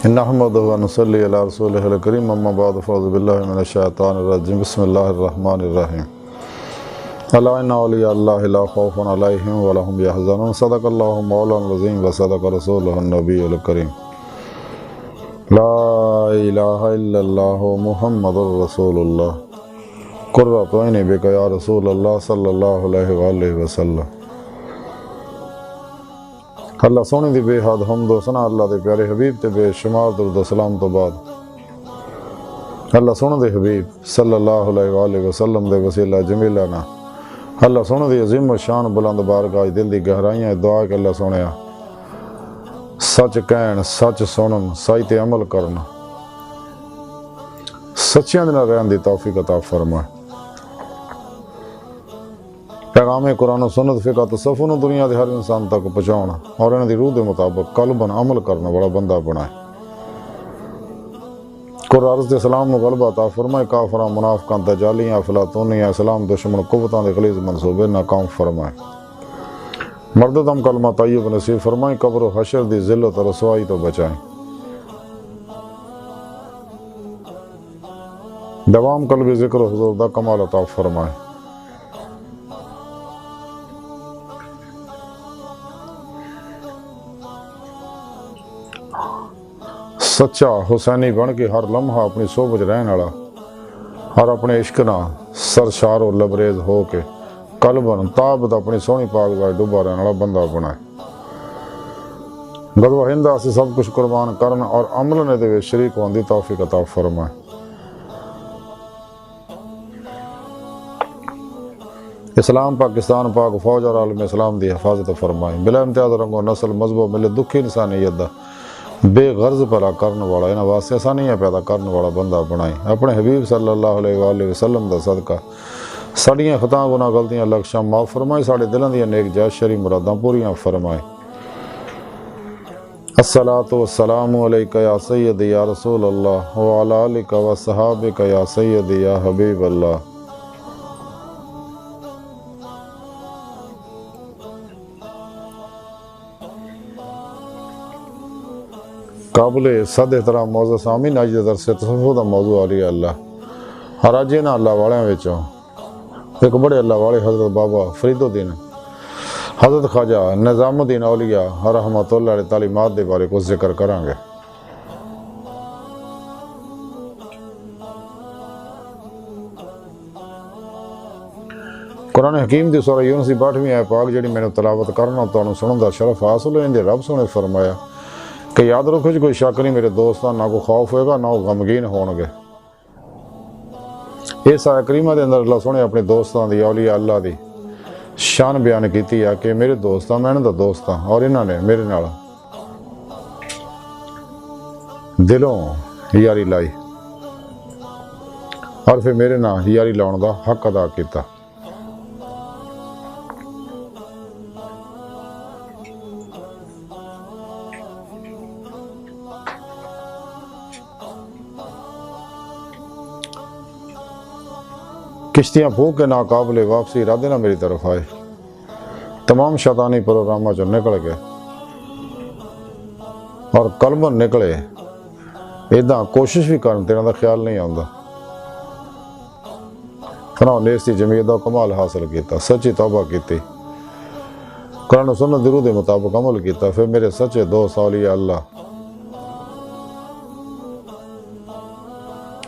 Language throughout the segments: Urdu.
نحمدہ و نصلی علی رسولہ الکریم اما بعد فاعوذ باللہ من الشیطان الرجیم بسم اللہ الرحمن الرحیم الا ان اولیاء اللہ لا خوف علیہم ولا هم یحزنون صدق اللہ مولانا العظیم و صدق رسولہ النبی الکریم لا الہ الا اللہ محمد رسول اللہ قرۃ عین بک یا رسول اللہ صلی اللہ علیہ وآلہ وسلم۔ اللہ سونے دی بے حد حمد و ثنا اللہ دے پیارے حبیب تے بے شمار درود و سلام تو بعد اللہ سونے دے حبیب صلی اللہ علیہ وآلہ وسلم دے وسیلہ جمیلہ نا اللہ سونے دی عظیم و شان بلند بارگاہ دل دی گہرائیاں دعا کہ اللہ سونیا سچ کہن سچ سنن سچ تے عمل کرنا سچیاں دے نال رہن دی توفیق عطا فرمائے۔ پیغام قرآن و سنت فقہ تصوف نو دنیا دے ہر انسان تک پہنچاؤنا اور انہاں دی روح دے مطابق قلباً عمل کرنا بڑا بندہ بنائے۔ قرآن عرض دے سلام نو غلبہ عطا فرمائے، کافراں منافقاں دجالیاں افلاطونیاں اسلام دشمن قوتاں دے غلیظ منصوبے ناکام فرمائے۔ مرد دم کلمہ طیب نصیب فرمائے، قبر و حشر دی ذلت و رسوائی تو بچائیں۔ دوام قلبی ذکر و حضور دا کمال عطا فرمائے۔ سچا حسینی بن کے ہر لمحہ اپنی صحبت رہن والا اور اپنے عشق نال سرشار و لبریز ہو کے قلباً تابت اپنی سونی پاک دا ڈوبا رہن والا بندہ بنائے۔ غزوہ ہند سے سب کچھ قربان کرن اور عمل نے دے شریک ہون دی توفیق عطا فرمائے۔ اسلام پاکستان پاک فوج اور عالم اسلام دی حفاظت فرمائے۔ بلا امتیاز رنگ و نسل مذہب و ملت دکھی انسانیت دا بے غرض پیدا کرنے والا انہاں واسطے آسانیاں پیدا کرنے والا بندہ بنائی۔ اپنے حبیب صلی اللہ علیہ وآلہ وسلم دا صدقہ ساڑیاں خطاں گناہ غلطیاں لکشاں معاف فرمائی، ساڑے دلوں دیاں نیک جائز شرعی مراداں پوریاں فرمائی۔ الصلاۃ والسلام علیکہ یا سیدی یا رسول اللہ وعلی آلک و صحابک یا سیدی یا حبیب اللہ۔ قابل صد احترام موضوع سامعین، اج دے درس تصوف دا موضوع علی اللہ اور اج انہاں اللہ والیاں وچوں ایک بڑے اللہ والے حضرت بابا فرید الدین حضرت خواجہ نظام الدین اولیاء رحمۃ اللہ علیہ تعلیمات دے بارے کچھ ذکر کریں گے۔ قرآن حکیم دی سورہ یونس دی 62ویں آیت پاک جڑی میں نے تلاوت کرنا تانوں سنن دا شرف حاصل ہوئے، اندے رب سونے فرمایا کہ یاد رکھو جی کوئی شک نہیں میرے دوستان، نہ کوئی خوف ہوئے گا نہ وہ غمگین ہون گے۔ اس آیت کریمہ دے اندر اللہ سونے اپنے دوستان دی اولیاء اللہ دی شان بیان کیتی ہے کہ میرے دوستان میں انہاں دا دوستان اور انہاں نے میرے نال دلوں یاری لائی اور پھر میرے نال یاری لاؤن دا حق ادا کیتا۔ کشتیاں پھونک کے ناقابل واپسی ارادے نہ میری طرف آئے، تمام شیطانی پروگرامہ جو نکل گئے اور قلباً نکلے ایداں کوشش بھی کرن تیرا دا خیال نہیں آندا۔ فنا نیستی جمعیت دا کمال حاصل کیتا، سچی توبہ کیتی، قرآن و سنت دی روح دے مطابق عمل کیتا، پھر میرے سچے دوست اولیاء اللہ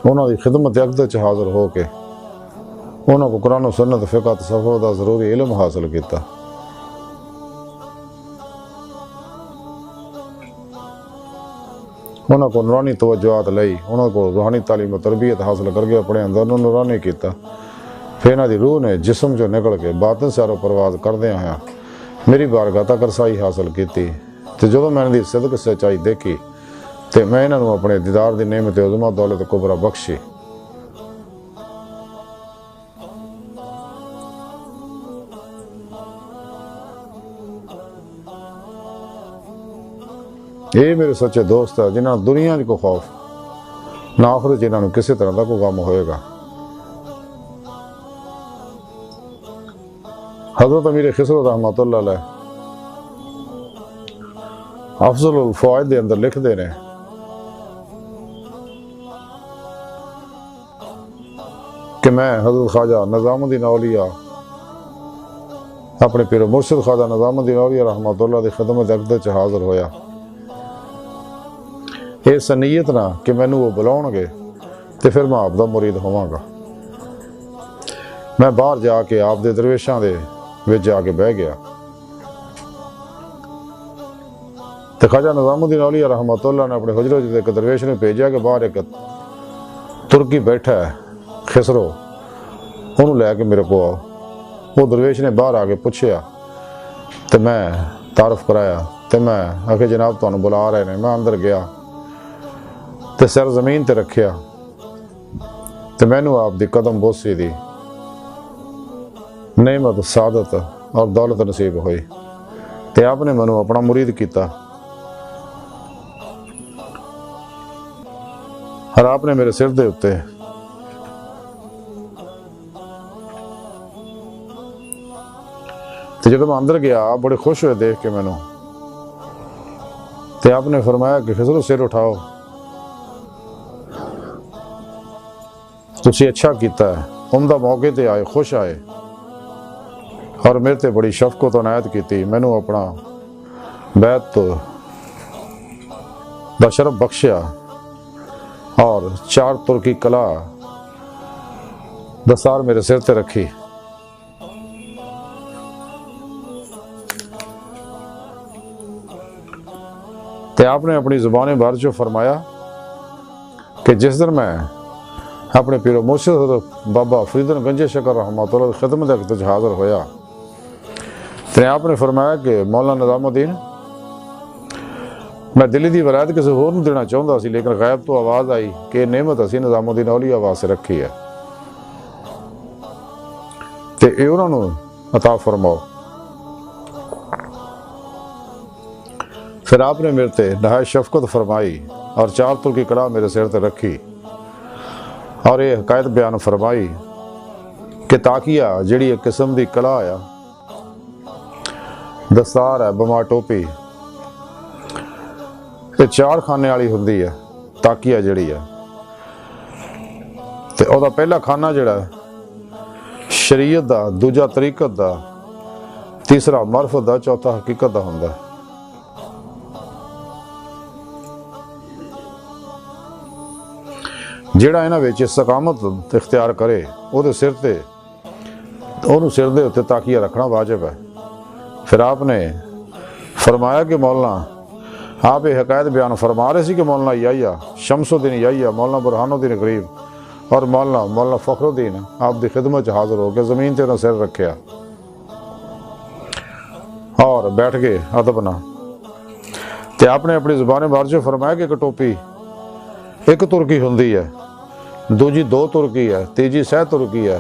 انہاں دی خدمت اقدس چ حاضر ہو کے انہوں کو قرآن و سنت فقہ تصوف دا ضروری علم حاصل کیتا۔ انہوں کو نورانی توجہات لئی، انہوں کو روحانی تعلیم و تربیت حاصل کر کے اپنے اندر نورانی کیتا، پھر انہاں دی روح نے جسم جو نکل کے باطن سیر و پرواز کردے ہیں میری بارگاہ تک رسائی حاصل کیتی۔ تو جدوں میں انہاں دی صدق سچائی دیکھی تے میں انہاں نوں اپنے دیدار دی نعمت عظمہ دولت کبرا بخشی۔ یہ میرے سچے دوست ہے جنہاں دنیا کو خوف نہ آخرت جنہاں نوں کسی طرح دا کوئی غم ہوئے گا۔ حضرت امیر خسرو رحمۃ اللہ علیہ افضل الفوائد دے اندر لکھ دے رہے کہ میں حضرت خواجہ نظام الدین اولیاء اپنے پیر مرشد خواجہ نظام الدین اولیاء رحمۃ اللہ دی خدمت اقدس حاضر ہویا۔ اس نیت نہ کہ مینوں وہ بلاؤ گے تو پھر میں آپ دا مرید ہواں گا۔ میں باہر جا کے آپ دے درویشاں دے وچ جا کے بہ گیا تو خواجہ نظام الدین اولیاء رحمۃ اللہ نے اپنے حجرے وچ ایک درویش نے بھیجا کہ باہر ایک ترکی بیٹھا ہے خسرو، انہوں لے کے میرے کو آؤ۔ وہ درویش نے باہر آ کے پوچھیا تو میں تعارف کرایا تو میں آخر جناب تمہیں بلا رہے ہیں۔ میں اندر گیا تو سر زمین تے رکھیا تو مینوں آپ دی قدم بوسی دی نعمت سعادت اور دولت نصیب ہوئی تو آپ نے مینوں اپنا مرید کیتا اور آپ نے میرے سر دے اتے تو جب میں اندر گیا آپ بڑے خوش ہوئے دیکھ کے مینوں تو آپ نے فرمایا کہ خسرو سر اٹھاؤ، تسی اچھا کیتا ہے، عمدہ موقع تے آئے، خوش آئے اور میرے تے بڑی شفقت و عنایت کیتی، مینوں اپنا بیت تو بشرف بخشیا اور 4 ترکی کلا دستار میرے سر تے رکھی۔ تو آپ نے اپنی زبان بارش جو فرمایا کہ جس دن میں اپنے پیر و مرشد بابا فرید گنج شکر رحمۃ اللہ کی خدمت اقدس حاضر ہویا تو آپ نے فرمایا کہ مولانا نظام الدین میں دلی دی ولایت کسی ہور نوں دینا چاہتا سی، لیکن غیب تو آواز آئی کہ یہ نعمت اسی نظام الدین اولیاء واسطے رکھی ہے تو یہ انہوں نے عطا فرماؤ۔ پھر آپ نے میرے تے نہایت شفقت فرمائی اور 4 ترکی کلا میرے سر تے رکھی اور یہ حقائق بیان فرمائی کہ تاکیہ جڑی ایک قسم دی کلا آیا، دستار ہے، بما ٹوپی، یہ 4 خانے والی ہوندی ہے تاکیہ جڑی ہے تے او دا پہلا کھانا جڑا ہے شریعت دا، دوجا طریقت دا، تیسرا معرفت دا، چوتھا حقیقت دا ہوندا ہے۔ جیڑا انہاں وچ استقامت اختیار کرے او دے سر تے انہوں سر دے اتے تاکیہ رکھنا واجب ہے۔ پھر آپ نے فرمایا کہ مولانا آپ یہ حقائق بیان فرما رہے سی کہ مولانا یحییٰ شمس الدین یحییٰ، مولانا برہان الدین غریب اور مولانا فخر الدین آپ دی خدمت حاضر ہو کے زمین تے انہوں سر رکھیا اور بیٹھ گئے ادب نہ۔ تے آپ نے اپنی زبان بارش فرمایا کہ ایک ٹوپی ایک ترکی ہوندی ہے، دوجی 2 ترکی ہے، تیجی 6 ترکی ہے،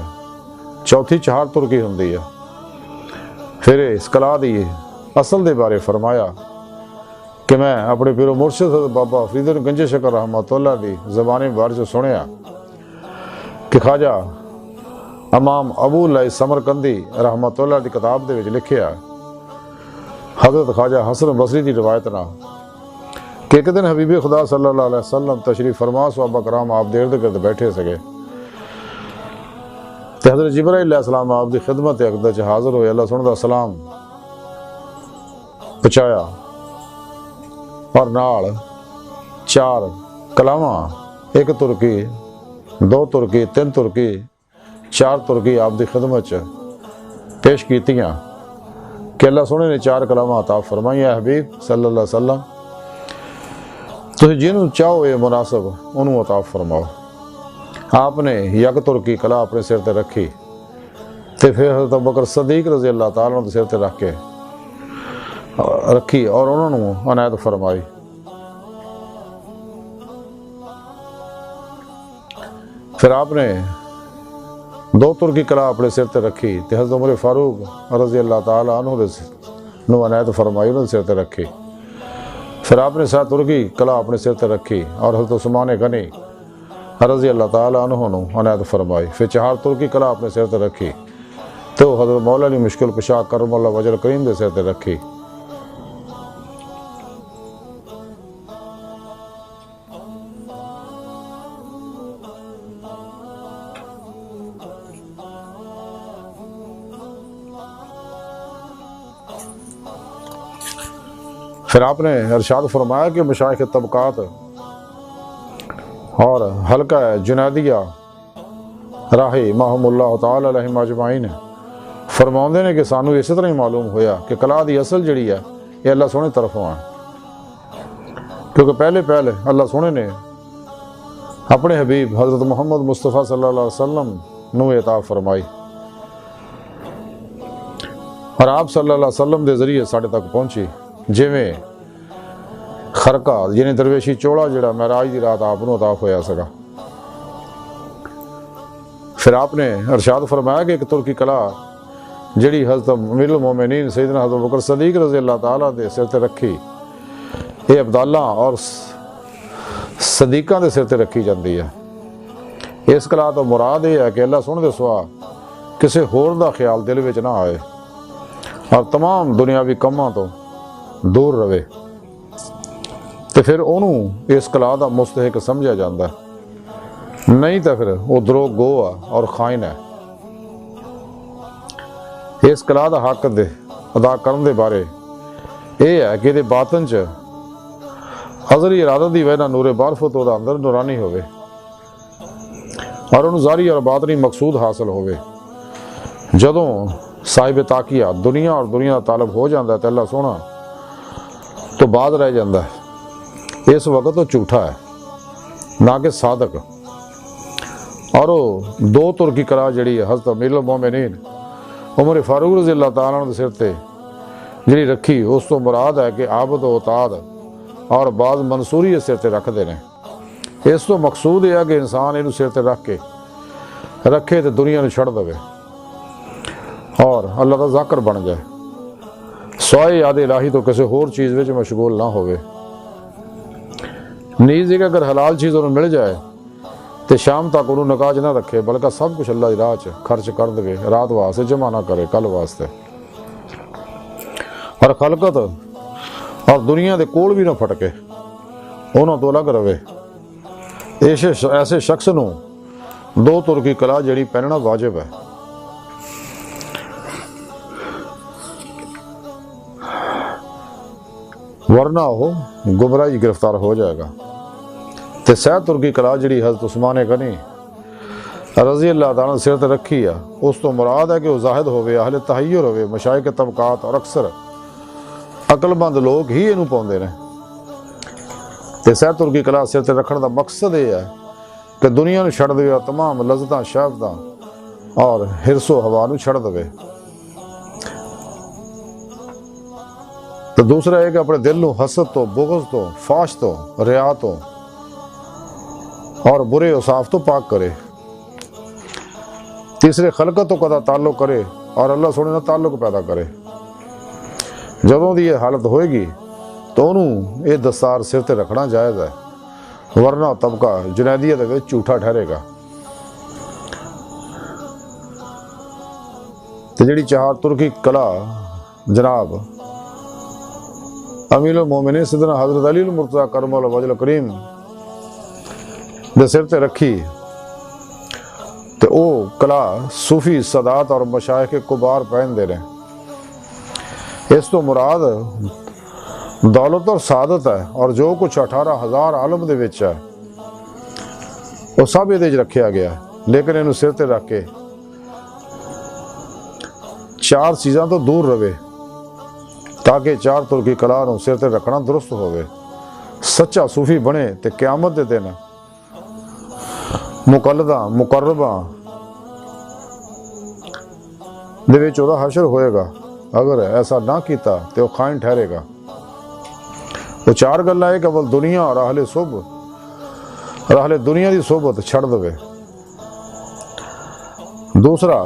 چوتھی 4 ترکی ہوندی ہے۔ پھر اس کلا دی اصل دے بارے فرمایا کہ میں اپنے پیر و مرشد بابا فرید گنج شکر رحمۃ اللہ دی زبان بارش سنیا کہ خواجہ امام ابو اللہ سمرقندی رحمۃ اللہ دی کتاب دے وچ لکھیا حضرت خواجہ حسن بصری دی روایت نہ کہ ایک دن حبیب خدا صلی اللہ علیہ وسلم تشریف فرما، صحابہ کرام آپ دیر گرد بیٹھے سگے تو حضرت جبرائیل علیہ السلام آپ دی خدمت اقدس حاضر ہوئے، اللہ سن دا سلام پہنچایا اور نال 4 کلاواں، 1 ترکی، 2 ترکی، 3 ترکی، 4 ترکی آپ دی خدمت پیش کیتیاں کہ اللہ سونے نے 4 کلاواں عطا فرمائی ہے حبیب صلی اللہ علیہ وسلم، تو جنہوں چاہو یہ مناسب انہوں عطا فرماؤ۔ آپ نے 1 ترکی کلا اپنے سر تے رکھی تے پھر حضرت ابوبکر صدیق رضی اللہ تعالیٰ عنہ سر تے رکھ کے رکھی اور انہوں نے عنایت فرمائی۔ پھر آپ نے 2 ترکی کلا اپنے سر تے رکھی تے حضرت عمر فاروق رضی اللہ تعالیٰ عنہ نے عنایت فرمائی، انہوں نے سر تے رکھی۔ پھر آپ نے 7 ترکی کلا اپنے سر تے رکھی اور حضرت عثمان غنی رضی اللہ تعالیٰ عنہ نے عنایت فرمائی۔ پھر 4 ترکی کلا اپنے سر تے رکھی تو حضرت مولا علی مشکل کشا کرم اللہ وجہ کریم دے سر تے رکھی۔ پھر آپ نے ارشاد فرمایا کہ مشائخ طبقات اور حلقہ جنیدیہ راہی ماہم اللہ تعالی علیہم اجمعین فرماؤندے نے کہ سانو اسی طرح ہی معلوم ہویا کہ کلا دی اصل جڑی ہے یہ اللہ سونے طرفوں ہے، کیونکہ پہلے اللہ سونے نے اپنے حبیب حضرت محمد مصطفیٰ صلی اللہ علیہ وسلم نو عطا فرمائی، اور آپ صلی اللہ علیہ وسلم دے ذریعے ساڑھے تک پہنچی، جویں خرقہ یعنی درویشی چوڑا جڑا معراج دی رات آپ نو عطا ہویا سکا۔ پھر آپ نے ارشاد فرمایا کہ ایک ترکی کلا جڑی حضرت امیر المومنین سیدنا حضرت بکر صدیق رضی اللہ تعالیٰ دے سر تے رکھی، یہ عبداللہ اور صدیقہ دے سر تے رکھی جاندی ہے۔ اس کلا تو مراد یہ ہے کہ اللہ سن دے سوا کسی ہور دا خیال دل وچ نہ آئے اور تمام دنیاوی کماں تو دور رہے، تو پھر انہوں اس کلا دا مستحق سمجھا جاندہ ہے، نہیں تو پھر وہ دروغ گو ہے اور خائن ہے۔ اس کلا دا حق دے ادا کرن دے بارے یہ ہے کہ دے باطن چ حضری ارادت دی وجہ نور معرفت دا اندر نورانی ہوئے اور انہوں ظاہری اور باطنی مقصود حاصل ہوئے۔ جدوں صاحب تاقیہ دنیا اور دنیا طالب ہو جاندہ ہے تو اللہ سونا تو بعد رہ جاندہ ہے، اس وقت تو جھوٹا ہے نہ کہ صادق۔ اور وہ دو ترکی کلا جڑی ہے حضرت امیر المومنین عمر فاروق رضی اللہ تعالیٰ عنہ سر تے جڑی رکھی، اس تو مراد ہے کہ عابد و اطاعت اور بعض منصوری اس سر تے رکھ دینے۔ اس تو مقصود یہ ہے کہ انسان انہوں سر تے رکھے تو دنیا نے چھڑ دے اور اللہ کا ذاکر بن جائے، سوائے یاد الہی تو کسی اور چیز وچ مشغول نہ ہوئے۔ نیز کہ اگر حلال چیز انہوں مل جائے تو شام تک انہوں نکاج نہ رکھے، بلکہ سب کچھ اللہ دی راہ خرچ کر دے، رات واسطے جمع نہ کرے، کل واسطے، اور خلقت اور دنیا دے کول بھی نہ پھٹکے، انہوں تو الگ رہے۔ ایسے شخص نو دو ترکی کلا جڑی پہننا واجب ہے۔ ورنہ وہ گمراہی گرفتار ہو جائے گا۔ تے سہ ترکی کلا جڑی حضرت عثمان غنی رضی اللہ تعالیٰ سر تے رکھی ہے، اس تو مراد ہے کہ وہ زاہد ہوئے، اہل تحیر ہوئے، مشائخ طبقات اور اکثر عقل مند لوگ ہی انہوں پاؤندے نے۔ تے سہ ترکی کلا سر تے رکھنے دا مقصد یہ ہے کہ دنیا نو چھڑ دے، تمام لذتاں شہوتاں اور حرص و ہوا نو چھڑ دے۔ تو دوسرا ہے کہ اپنے دل نو حسد تو، بغض تو، فاش تو، ریا تو اور برے اوصاف تو پاک کرے۔ تیسرے خلقت تو قدا تعلق کرے اور اللہ سونے نہ تعلق پیدا کرے۔ جدوں دی یہ حالت ہوئے گی تو انہوں یہ دستار سر تے رکھنا جائز ہے، ورنہ طبقہ جنیدیہ دے وچ جھوٹا ٹھہرے گا۔ تو جڑی چہار ترکی کلا جناب امیر المومنین سیدنا حضرت علی المرتضیٰ کرم اللہ وجہ الکریم دے سر تے رکھی، تو او کلا صوفی سادات اور مشائخ کبار پہن دے رہے۔ اس تو مراد دولت اور سعادت ہے، اور جو کچھ 18,000 عالم دے وچ ہے وہ سب یہ رکھیا گیا ہے، لیکن انہوں سر تے رکھ کے چار چیزاں تو دور رہے تاکہ چار ترکی کلا نو سر تے رکھنا درست ہوئے۔ سچا صوفی بنے تے قیامت دے دن مقلداں مقرباں دے وچ اودا حشر ہوئے گا، اگر ایسا نہ کیتا تو وہ خائن ٹھہرے گا۔ وہ چار گلاں ہے کہ اول دنیا اور اہل دنیا دی صحبت چھڑ دے۔ دوسرا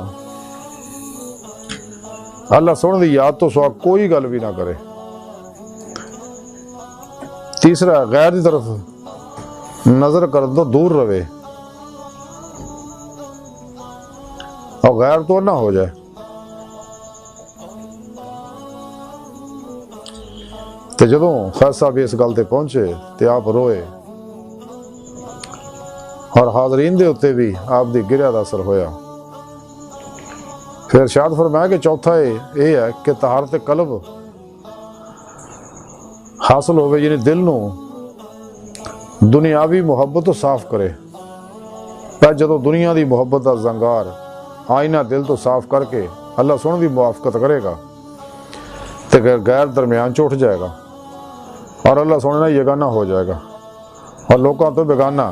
اللہ سونے دی یاد تو سوا کوئی گل بھی نہ کرے۔ تیسرا غیر دی طرف نظر کر دو دور رہے اور غیر تو نہ ہو جائے۔ تے جدوں خیز صاحب اس گل تے پہنچے تے آپ روئے اور حاضرین دے اتے بھی آپ دی گریا دا اثر ہویا۔ پھر ارشاد فرمایا کہ چوتھا یہ ہے کہ طہارت قلب حاصل ہوئے، یعنی دل نو دنیاوی محبت تو صاف کرے۔ پر جدو دنیا دی محبت دا زنگار آئینہ دل تو صاف کر کے اللہ سونے دی موافقت کرے گا تو غیر درمیان چ اٹھ جائے گا اور اللہ سونے نہ یگانہ ہو جائے گا اور لوگوں تو بیگانہ،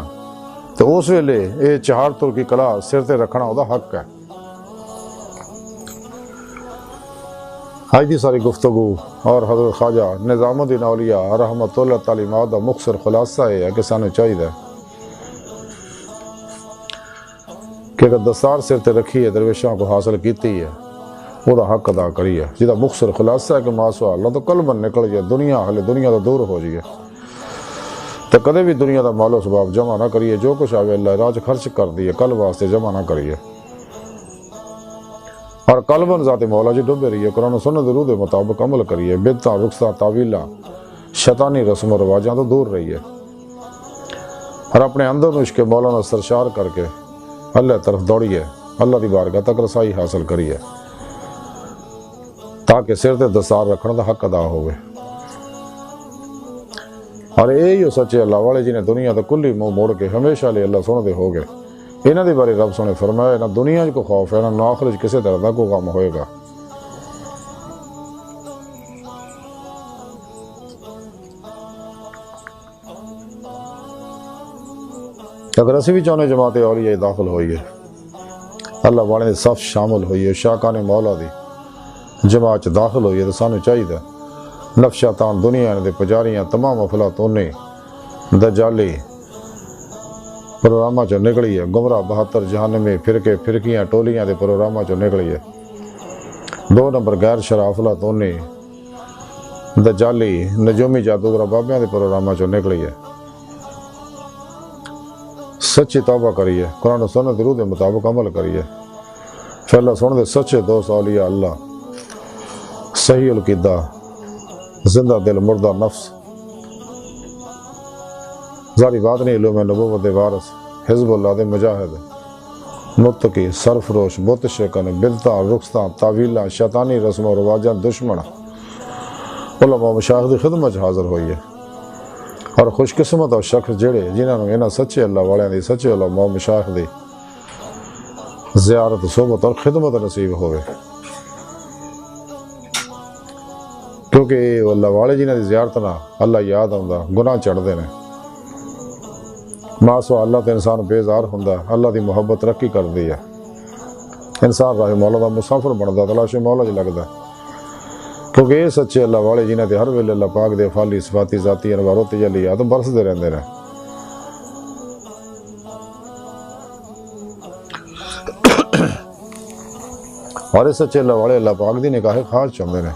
تو اس ویلے یہ چہار تر کی کلا سر تے رکھنا وہ حق ہے۔ آج دی ساری گفتگو اور حضرت خواجہ نظام الدین اولیاء رحمت اللہ تعلیمات دا مختصر خلاصہ یہ ہے کہ سانو چاہیے کہ اگر دستار سر تے رکھی ہے درویشوں کو حاصل کیتی ہے وہ دا حق ادا کریے، جہاں مختصر خلاصہ ہے کہ ماسوا اللہ تو قلباً نکل جائے، دنیا ہلے دنیا تو دور ہو جائے، تو کدے بھی دنیا دا مال و سباب جمع نہ کریے، جو کچھ آوے اللہ راج خرچ کر دیے، کل واسطے جمع نہ کریے، اور قلباً ذات مولا جی ڈبے رہیے، قرآن و سنت درود مطابق عمل کریے، بدعتاں رخصتاں تعویلاں شیطانی رسم و رواجاں تو دور رہیے، اور اپنے اندر عشق مولا نال سرشار کر کے اللہ طرف دوڑیے، اللہ دی بارگاہ تک رسائی حاصل کریے تاکہ سر تے دستار رکھنے دا حق ادا ہوئے۔ اور یہی سچے اللہ والے جی نے دنیا تو کلی منہ موڑ کے ہمیشہ لے اللہ سونے دے ہو گئے، انہاں دی بارے رب سونے فرمایا نہ دنیا کو خوف ہے نہ آخرت کسی طرح دا کوئی غم ہوئے گا۔ اگر اسی بھی چاہنے جماعت اولیاء داخل ہوئی ہے، اللہ والے نے صف شامل ہوئی ہے، شاکان مولا دی جماعت داخل ہوئی ہے، تو سانو چاہیے نفس شیطان دنیا دے پجاریاں تمام افلاطونی دجالی پروگراماں چو نکلی ہے، گمراہ 72 جہنمی فرقے فرقیاں ٹولیاں دے پروگراماں چو نکلی ہے، 2 نمبر غیر شرع افلاطونی دجالی نجومی جادوگر بابیاں دے پروگراماں چو نکلی ہے۔ سچی توبہ کریے، قرآن و سنت درود مطابق عمل کریے، پھر اللہ سن دے سچے دوست اولیاء اللہ، صحیح القیدہ، زندہ دل مردہ نفس، ذاری بادنی علوم نبوت وارث، حزب اللہ دے مجاہد، متقی سرفروش بت شکن بدعتاں رخصتاں تعویلاں شیطانی رسم و رواجاں دشمن علماء مشائخ دی خدمت حاضر ہوئی ہے، اور خوش قسمت اور شخص جڑے جنہوں نے انہاں سچے اللہ والے دی سچے علماء مشائخ دی زیارت صحبت اور خدمت نصیب ہوئے، کیونکہ اللہ والے جنہاں دی زیارت نہ اللہ یاد آندا گناہ چڑھ دے نے، ماسوا اللہ تے انسان بیزار ہوندا، اللہ دی محبت ترقی کر دی ہے، انسان راہ مولا دا مسافر بندا تلاش مولا جی لگدا، کیونکہ یہ سچے اللہ والے جنہاں تے ہر ویلے اللہ پاک دے افعالی صفاتی ذاتی انوار و تجلیات برسدے رہندے نے۔ اور اس سچے اللہ والے اللہ پاک دی نگاہ خاص چاہندے نے،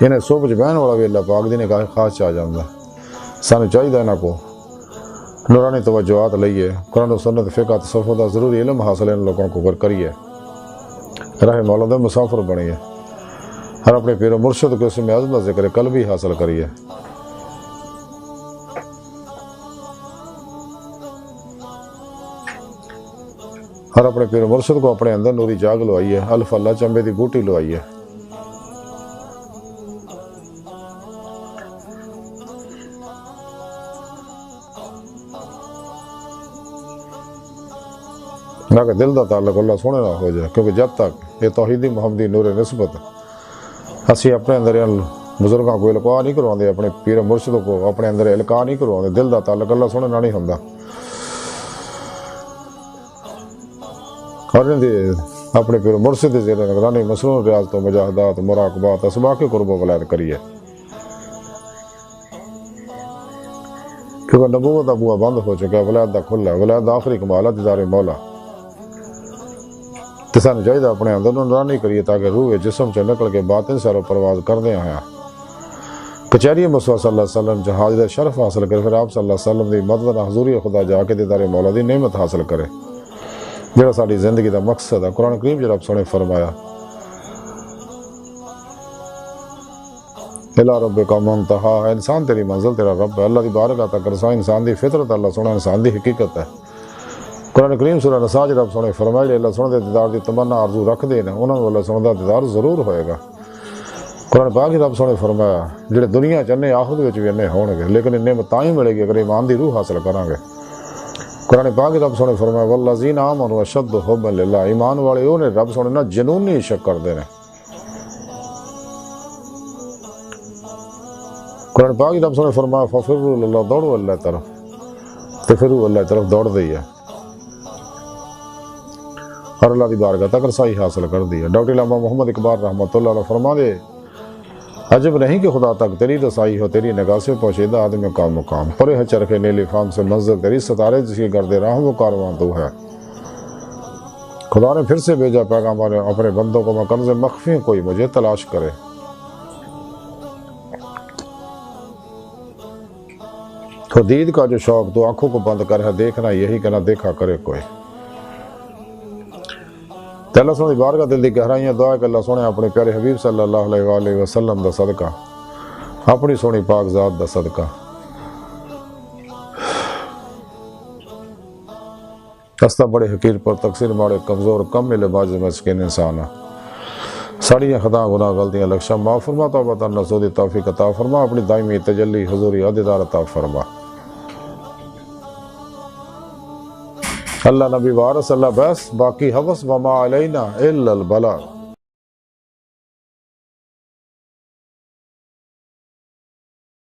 انہیں صبح چ بہن والا بھی اللہ پاک دی نگاہ خاص چاہ جاندا، سانو چاہیے انہاں کو نورانی توجہات لئیے، قرآن و سنت فقہ تصوف دا ضروری علم حاصل ان لوگوں کو کریے، راہ مولا دے مسافر بنیے، اور اپنے پیر و مرشد کو اسم اعظم کا ذکر قلبی حاصل کریے۔ اور اپنے پیر و مرشد کو اپنے اندر نوری جاگ لوائیے، الف اللہ چمبے دی بوٹی لوائیے، نہ کہ دل دا تعلق اللہ سونے نہ ہو جائے، کیونکہ جب تک یہ توحیدی محمدی نور نسبت اسی اپنے اندر بزرگاں کو القاء نہیں کرواندے، اپنے پیر مرشد کو اپنے اندر القاء نہیں کرواندے، دل دا تعلق اللہ سونے نہ نہیں ہوندا، اور اپنے پیر مرشد زیر نگرانی مسنون ریاضت و مجاہدات مراقبات اسباق قرب و ولایت کریے، کیونکہ نبوت دا بوا بند ہو چکا ہے، ولایت دا کھلا ہے، ولایت دا آخری کمال ہے دیدار مولا، تو سانو چاہیے اپنے اندر نورانی کریے تاکہ روح جسم چ نکل کے باطن سیر و پرواز کردے آیا کچہری مصطفیٰ صلی اللہ علیہ وسلم جہاز دا شرف حاصل کرے، پھر آپ صلی اللہ علیہ وسلم دی مدد حضوری خدا جا کے دیدار مولا دی نعمت حاصل کرے، جڑا ساری زندگی دا مقصد ہے۔ قرآن کریم جو رب سونے فرمایا اِلَىٰ رَبِّكَ مُنْتَهَا، انسان تیری منزل تیرا رب ہے، اللہ دی بارگاہ تک رساں انسان دی فطرت اللہ سونا انسان دی حقیقت ہے۔ قرآن کریم سورہ نساء رب سونے فرمایا اللہ سونے دے دیدار دی تمنا آرزو رکھ دے نا، انہوں نے اللہ سونے دا دیدار ضرور ہوئے گا، قرآن پاک ہی رب سونے فرمایا جڑے دنیا چنے آخرت وچ بھی انے ہون گے، لیکن انہیں میں تاں ہی ملے گی اگر ایمان دی روح حاصل کریں گے۔ قرآن پاک ہی رب سونے فرمایا والذین آمنوا اشد حبا للہ، ایمان والے وہ نے رب سونے نا جنونی عشق کردے نے۔ قرآن پاک ہی رب سونے فرمایا ففروا اللہ، دوڑو اللہ طرف، تفروا اللہ طرف دوڑ دی ہے اور اللہ دی بارگاہ تک رسائی حاصل کر دی ہے۔ ڈاکٹر علامہ محمد اقبال رحمۃ اللہ علیہ فرما دے عجب نہیں کہ خدا تک تیری رسائی ہو، تیری نگاہ سے پہنچیدہ آدمی کا مقام، پرے ہے چرخے نیلی فام سے منزل تیری، ستارے جس کی گردے راہ وہ کارواں تو ہے۔ خدا نے پھر سے بھیجا پیغام اپنے بندوں کو، میں کنز مخفی کوئی مجھے تلاش کرے۔ تو دید کا جو شوق تو آنکھوں کو بند کر ہے دیکھنا، یہی کہ نہ دیکھا کرے کوئی۔ تو اللہ سونے بارگاہ دل دی گہرائیاں دعا کہ اللہ سونے اپنے پیارے حبیب صلی اللہ علیہ وآلہ وسلم دا صدقہ، اپنی سونی پاک ذات دا صدقہ کستا بڑے حقیر پر تقصیر ماڑے کمزور کم ملے باز مسکین انسان ساڑیاں خطا گناہ غلطیاں لکشا معاف فرما، توبہ نصوح توفیق عطا فرما، اپنی دائمی تجلی حضوری عہدیدار عطا فرما۔ اللہ نبی وارث اللہ بس، باقی حوث وما علینا الا البلاغ۔